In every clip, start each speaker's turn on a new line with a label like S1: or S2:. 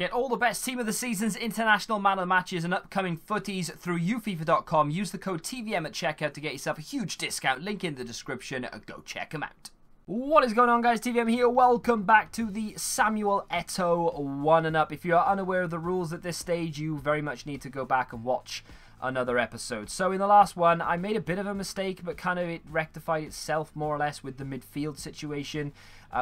S1: Get all the best Team of the Season's International Man of the Matches and upcoming footies through ufifa.com. Use the code TVM at checkout to get yourself a huge discount. Link in the description. Go check them out. What is going on, guys? TVM here. Welcome back to the Samuel Eto'o 1-and-Up. If you are unaware of the rules at this stage, you very much need to go back and watch another episode. So in the last one, I made a bit of a mistake, but kind of it rectified itself more or less with the midfield situation.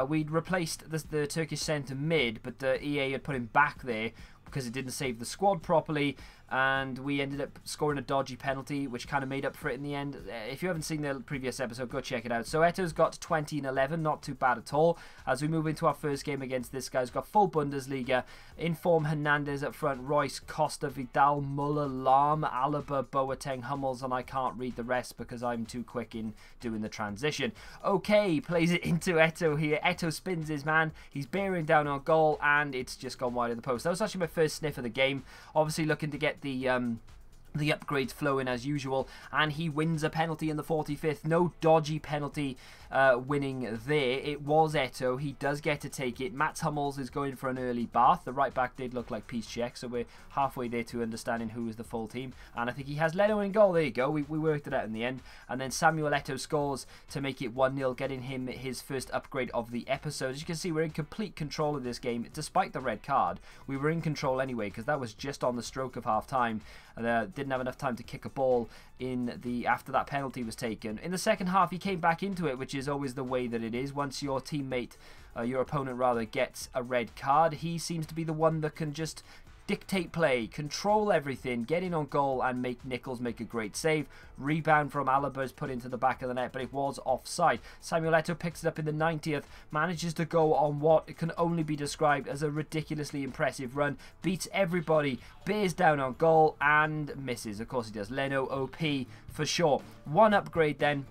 S1: We'd replaced the Turkish centre mid, but EA had put him back there because it didn't save the squad properly, and we ended up scoring a dodgy penalty, which kind of made up for it in the end. If you haven't seen the previous episode, go check it out. So Eto'o's got 20 and 11, not too bad at all. As we move into our first game against this guy, he's got full Bundesliga. In form, Hernandez up front, Royce, Costa, Vidal, Muller, Lahm, Alaba, Boateng, Hummels, and I can't read the rest because I'm too quick in doing the transition. Okay, plays it into Eto'o here. Eto'o spins his man. He's bearing down on goal, and it's just gone wide of the post. That was actually my first sniff of the game. Obviously looking to get the upgrades flowing as usual, and he wins a penalty in the 45th. No dodgy penalty winning there. It was Eto'o. He does get to take it. Mats Hummels is going for an early bath. The right back did look like Piszczek, so we're halfway there to understanding who is the full team. And I think he has Leno in goal. There you go. We worked it out in the end. And then Samuel Eto'o scores to make it 1-0, getting him his first upgrade of the episode. As you can see, we're in complete control of this game. Despite the red card, we were in control anyway, because that was just on the stroke of half-time. Didn't have enough time to kick a ball after that penalty was taken. In the second half, he came back into it, which is always the way that it is. Once your teammate, your opponent rather, gets a red card, he seems to be the one that can just dictate play, control everything, get in on goal, and make Nichols make a great save. Rebound from Alaba is put into the back of the net, but it was offside. Samuel Eto'o picks it up in the 90th, manages to go on what can only be described as a ridiculously impressive run, beats everybody, bears down on goal, and misses. Of course he does. Leno OP for sure. One upgrade then,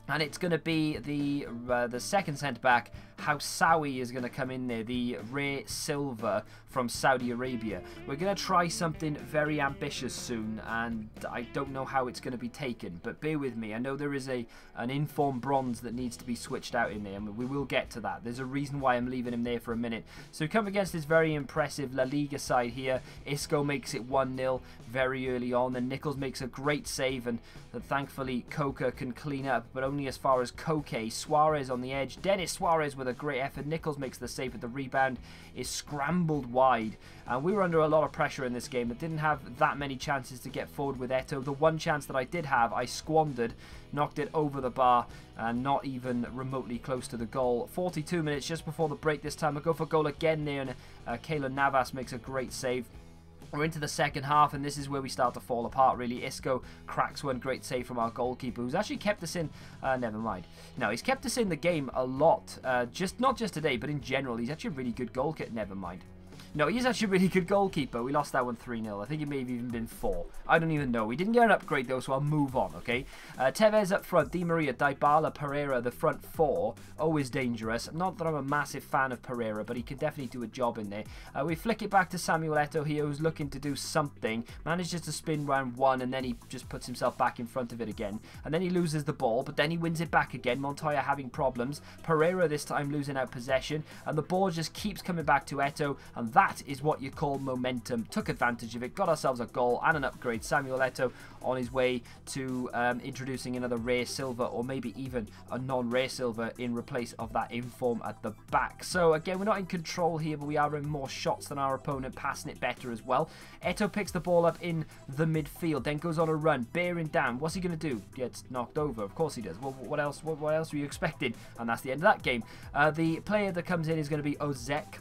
S1: and it's going to be the second centre-back. Housawi is going to come in there, the rare silver from Saudi Arabia. We're going to try something very ambitious soon, and I don't know how it's going to be taken, but bear with me. I know there is an informed bronze that needs to be switched out in there, and we will get to that. There's a reason why I'm leaving him there for a minute. So we come against this very impressive La Liga side here. Isco makes it 1-0 very early on, and Nichols makes a great save, and thankfully Coca can clean up, but only as far as Koke. Suarez on the edge. Dennis Suarez with a great effort. Nichols makes the save, but the rebound is scrambled wide. And we were under a lot of pressure in this game. I didn't have that many chances to get forward with Eto'o. The one chance that I did have, I squandered, knocked it over the bar, and not even remotely close to the goal. 42 minutes just before the break this time. I go for goal again there, and Keylor Navas makes a great save. We're into the second half, and this is where we start to fall apart, really. Isco cracks one great save from our goalkeeper, who's actually kept us in... never mind. No, he's kept us in the game a lot. Not just today, but in general. He's actually a really good goalkeeper. Never mind. No, he's actually a really good goalkeeper. We lost that one 3-0. I think it may have even been 4. I don't even know. We didn't get an upgrade, though, so I'll move on, okay? Tevez up front. Di Maria, Dybala, Pereira, the front four. Always dangerous. Not that I'm a massive fan of Pereira, but he can definitely do a job in there. We flick it back to Samuel Eto'o here, who's looking to do something. Manages to spin round one, and then he just puts himself back in front of it again. And then he loses the ball, but then he wins it back again. Montoya having problems. Pereira this time losing out possession, and the ball just keeps coming back to Eto'o, and that is what you call momentum. Took advantage of it, got ourselves a goal and an upgrade. Samuel Eto'o on his way to introducing another rare silver, or maybe even a non-rare silver in replace of that inform at the back. So again, we're not in control here, but we are in more shots than our opponent, passing it better as well. Eto'o picks the ball up in the midfield, then goes on a run, bearing down. What's he going to do? Gets knocked over. Of course he does. Well, what else were you expecting? And that's the end of that game. The player that comes in is going to be Ozek.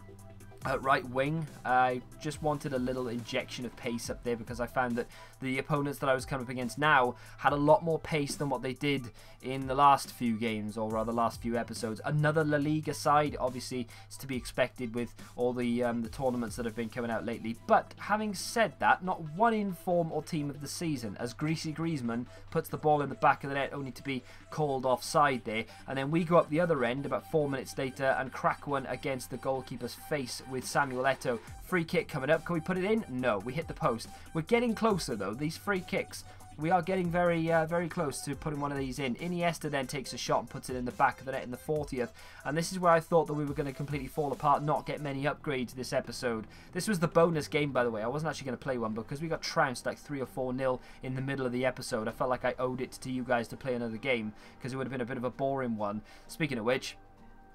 S1: At right wing, I just wanted a little injection of pace up there, because I found that the opponents that I was coming up against now had a lot more pace than what they did in the last few games, or rather last few episodes. Another La Liga side, obviously it's to be expected with all the tournaments that have been coming out lately. But having said that, not one inform or team of the season, as Greasy Griezmann puts the ball in the back of the net only to be called offside there. And then we go up the other end about 4 minutes later and crack one against the goalkeeper's face with Samuel Eto'o. Free kick coming up. Can we put it in? No, we hit the post. We're getting closer though. These free kicks We are getting very, very close to putting one of these in. Iniesta then takes a shot and puts it in the back of the net in the 40th. And this is where I thought that we were going to completely fall apart, not get many upgrades this episode. This was the bonus game, by the way. I wasn't actually going to play one because we got trounced like 3 or 4-0 in the middle of the episode. I felt like I owed it to you guys to play another game because it would have been a bit of a boring one. Speaking of which,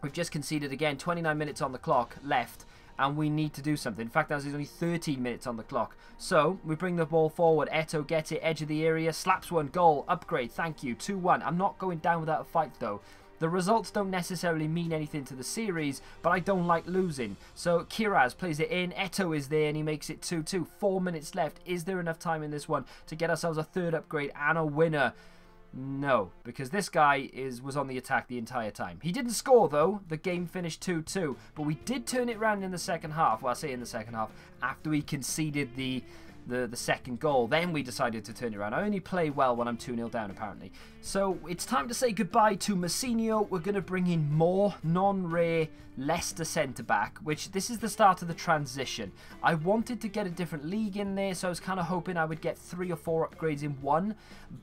S1: we've just conceded again, 29 minutes on the clock left. And we need to do something. In fact, there's only 13 minutes on the clock. So, we bring the ball forward. ETO'O gets it, edge of the area, slaps one, goal, upgrade, thank you, 2-1. I'm not going down without a fight, though. The results don't necessarily mean anything to the series, but I don't like losing. So, Kiraz plays it in, ETO'O is there, and he makes it 2-2. 4 minutes left. Is there enough time in this one to get ourselves a third upgrade and a winner? No, because this guy was on the attack the entire time. He didn't score, though. The game finished 2-2. But we did turn it around in the second half. Well, I say in the second half, after we conceded the second goal. Then we decided to turn it around. I only play well when I'm 2-0 down, apparently. So it's time to say goodbye to Massinho. We're going to bring in more non-rare Leicester centre-back, which this is the start of the transition. I wanted to get a different league in there, so I was kind of hoping I would get 3 or 4 upgrades in one,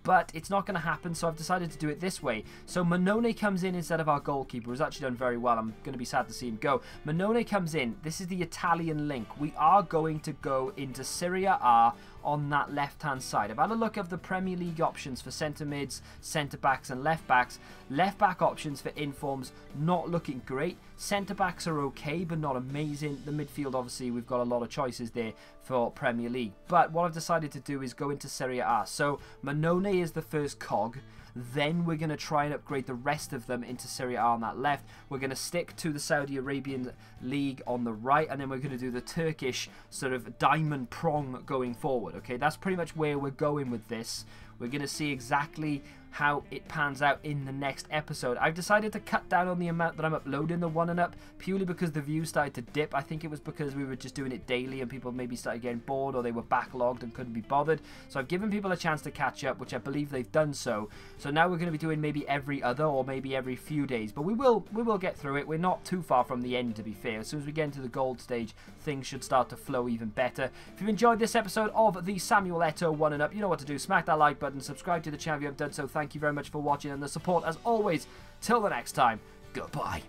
S1: but it's not going to happen, so I've decided to do it this way. So Manone comes in instead of our goalkeeper, who's actually done very well. I'm going to be sad to see him go. Manone comes in. This is the Italian link. We are going to go into Serie A on that left-hand side. I've had a look at the Premier League options for centre mids, centre backs and left backs. Left back options for informs not looking great. Centre backs are okay but not amazing. The midfield, obviously, we've got a lot of choices there for Premier League. But what I've decided to do is go into Serie A. So Manone is the first cog. Then we're going to try and upgrade the rest of them into Serie A on that left. We're going to stick to the Saudi Arabian League on the right, and then we're going to do the Turkish sort of diamond prong going forward. Okay, that's pretty much where we're going with this. We're going to see exactly how it pans out in the next episode. I've decided to cut down on the amount that I'm uploading the 1-and-up purely because the views started to dip. I think it was because we were just doing it daily and people maybe started getting bored or they were backlogged and couldn't be bothered. So I've given people a chance to catch up, which I believe they've done so. So now we're going to be doing maybe every other or maybe every few days. But we will get through it. We're not too far from the end, to be fair. As soon as we get into the gold stage, things should start to flow even better. If you've enjoyed this episode of the Samuel Eto'o 1-and-up, you know what to do. Smack that like button, subscribe to the channel if you haven't done so. Thank you very much for watching and the support as always. Till the next time, goodbye.